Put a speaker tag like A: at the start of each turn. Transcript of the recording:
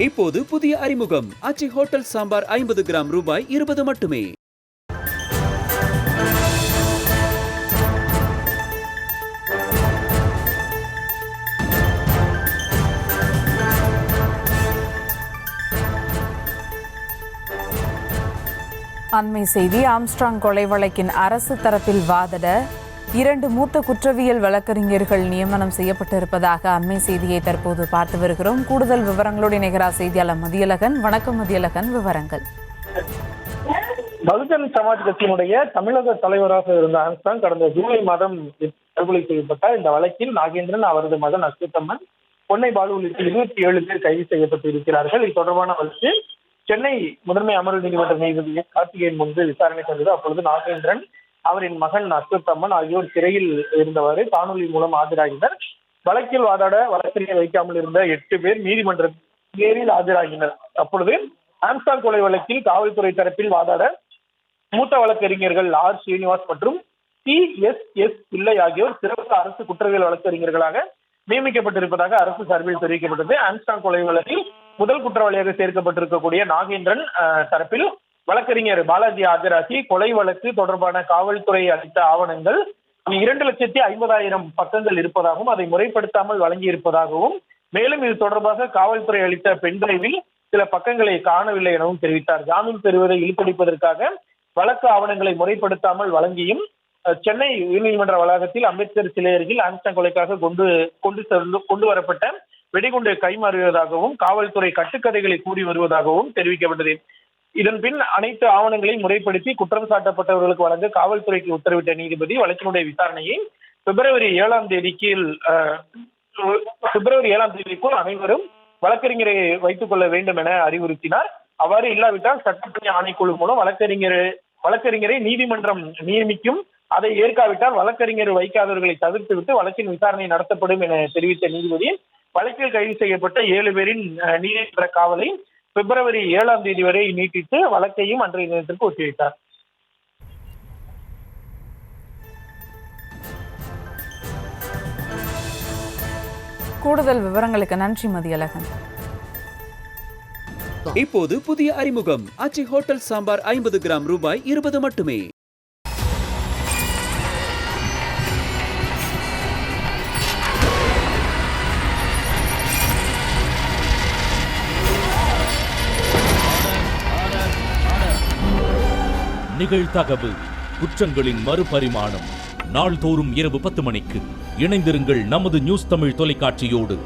A: இப்போது புதிய அறிமுகம் ஆச்சி ஹோட்டல் சாம்பார் 50 கிராம் ரூபாய் 20 மட்டுமே.
B: அண்மை செய்தி. ஆம்ஸ்ட்ராங் கொலை வழக்கின் அரசு தரப்பில் வாதிட 2 மூத்த குற்றவியல் வழக்கறிஞர்கள் நியமனம் செய்யப்பட்டிருப்பதாக அண்மை செய்தியை தற்போது பார்த்து வருகிறோம். கூடுதல் விவரங்களோடு இணைகிறார் செய்தியாளர் மதியழகன். வணக்கம் மதியழகன், விவரங்கள்.
C: பகுஜன் சமாஜ் கட்சியினுடைய தமிழக தலைவராக இருந்த ஆம்ஸ்ட்ராங் கடந்த ஜூலை மாதம் படுகொலை செய்யப்பட்ட இந்த வழக்கில் நாகேந்திரன், அவரது மகன் அஸ்வத்தம்மன், பொன்னை பாலு உள்ளிட்ட 27 பேர் கைது செய்யப்பட்டு இருக்கிறார்கள். இது தொடர்பான வழக்கு சென்னை முதன்மை அமர்வு நீதிமன்ற நீதிபதி கார்த்திகேயன் முன்பு விசாரணைக்கு வந்தது. அப்பொழுது நாகேந்திரன், அவரின் மகன் அஸ்வத்தம்மன் ஆகியோர் சிறையில் இருந்தவாறு காணொலி மூலம் ஆஜராகினர். வழக்கில் வாதாட வழக்கறிஞர் வைக்காமல் இருந்த 8 பேர் நீதிமன்ற நேரில் ஆஜராகினர். அப்பொழுது ஆம்ஸ்ட்ராங் கொலை வழக்கில் காவல்துறை தரப்பில் வாதாட மூத்த வழக்கறிஞர்கள் ஆர் ஸ்ரீனிவாஸ் மற்றும் TSS பிள்ளை ஆகியோர் சிறப்பு அரசு குற்றவியல் வழக்கறிஞர்களாக நியமிக்கப்பட்டிருப்பதாக அரசு சார்பில் தெரிவிக்கப்பட்டது. ஆம்ஸ்ட்ராங் கொலை வழக்கில் முதல் குற்றவாளியாக சேர்க்கப்பட்டிருக்கக்கூடிய நாகேந்திரன் தரப்பில் வழக்கறிஞர் பாலாஜி ஆஜராகி கொலை வழக்கு தொடர்பான காவல்துறை அளித்த ஆவணங்கள் 2,50,000 பக்கங்கள் இருப்பதாகவும் அதை முறைப்படுத்தாமல் வழங்கி இருப்பதாகவும், மேலும் இது தொடர்பாக காவல்துறை அளித்த பென்டிரைவில் சில பக்கங்களை காணவில்லை எனவும் தெரிவித்தார். ஜாமீன் பெறுவதை இழுத்தடிப்பதற்காக வழக்கு ஆவணங்களை முறைப்படுத்தாமல் வழங்கியும் சென்னை உயர்நீதிமன்ற வளாகத்தில் அம்பேத்கர் சிலை அருகில் ஆம்ஸ்ட்ராங் கொலைக்காக கொண்டு வரப்பட்ட வெடிகுண்டு கைமாறுவதாகவும் காவல்துறை கட்டுக்கதைகளை கூறி வருவதாகவும் தெரிவிக்கப்பட்டது. இதன் பின் அனைத்து ஆவணங்களையும் முறைப்படுத்தி குற்றம் சாட்டப்பட்டவர்களுக்கு வழங்க காவல்துறைக்கு உத்தரவிட்ட நீதிபதி வழக்கினுடைய விசாரணையை பிப்ரவரி 7ஆம் தேதிக்குள் அனைவரும் வழக்கறிஞரை வைத்துக் கொள்ள வேண்டும் என அறிவுறுத்தினார். அவ்வாறு இல்லாவிட்டால் சட்டப்பணி ஆணைக்குழு மூலம் வழக்கறிஞரை நீதிமன்றம் நியமிக்கும். அதை ஏற்காவிட்டால் வழக்கறிஞர் வைக்காதவர்களை தவிர்த்துவிட்டு வழக்கின் விசாரணை நடத்தப்படும் என தெரிவித்த நீதிபதி வழக்கில் கைது செய்யப்பட்ட 7 பேரின் நீதிமன்ற காவலை பிப்ரவரி 7ஆம் தேதி வரை நீட்டித்து வழக்கையும் அன்றைய தினத்திற்கு ஒத்திவைத்தார்.
B: கூடுதல் விவரங்களுக்கு நன்றி மதியழகன்.
A: இப்போது புதிய அறிமுகம் ஆச்சி ஹோட்டல் சாம்பார் 50 கிராம் ரூபாய் 20 மட்டுமே.
D: நிகழ்தகவு குற்றங்களின் மறுபரிமாணம். நாள்தோறும் இரவு 10 மணிக்கு இணைந்திருங்கள் நமது நியூஸ் தமிழ் தொலைக்காட்சியோடு.